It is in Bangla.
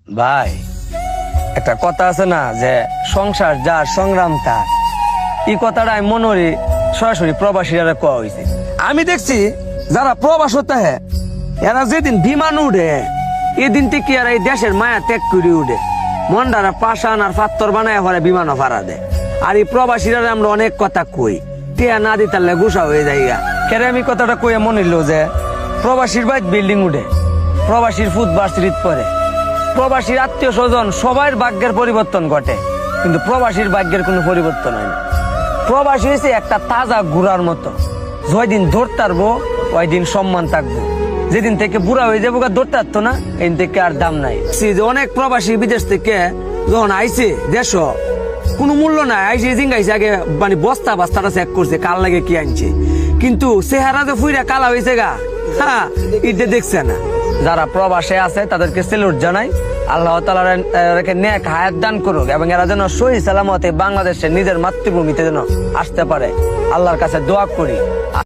ভাই, একটা কথা আছে না যে সংসার যার সংগ্রাম তার, এই কথাটা আমি মনে করি সরাসরি প্রবাসীরা কোয়া হয়েছে। আমি দেখছি যারা প্রবাস হতে হ্যাঁ এরা যেদিন বিমান উঠে এদিন থেকে আর এই দেশের মায়া ত্যাগ করে উঠে মন্ডারা পাশান আর পাত্তর বানায় পরে বিমানও ভাড়া দেয়। আর এই প্রবাসীরা আমরা অনেক কথা কই, টিয়া না দিতালে গুসা হয়ে যায়। কেরে আমি কথাটা কইয়া মনে হইলো যে প্রবাসীর বাইক বিল্ডিং উঠে, প্রবাসীর ফুটবার স্মৃত পরে, প্রবাসীর আত্মীয় স্বজন সবার ভাগ্যের পরিবর্তন ঘটে, কিন্তু প্রবাসীর ভাগ্যের কোনো পরিবর্তন হয় না। প্রবাসী হয়েছে একটা তাজা ঘোড়ার মতো, যয় দিন ধরতে পারবো ওই দিন সম্মান থাকবো, যেদিন থেকে বুড়া হয়ে যাবো ধরতে পারতো না এদিন থেকে আর দাম নাই। অনেক প্রবাসী বিদেশ থেকে যখন আইছে দেশ কোনো মূল্য নাই, আইসে জিঙ্গাইছে আগে মানে বস্তাটা চেক করছে কাল লাগে কি আনছে, কিন্তু চেহারা যে ফুইরা কালা হয়েছে গা, হ্যাঁ এটা দেখছে না। যারা প্রবাসে আছে তাদেরকে সেলুট জানাই, আল্লাহ তাআলা নেক হায়াত দান করুক এবং এরা যেন সহি সালামতে বাংলাদেশের নিজের মাতৃভূমিতে যেন আসতে পারে, আল্লাহর কাছে দোয়া করি।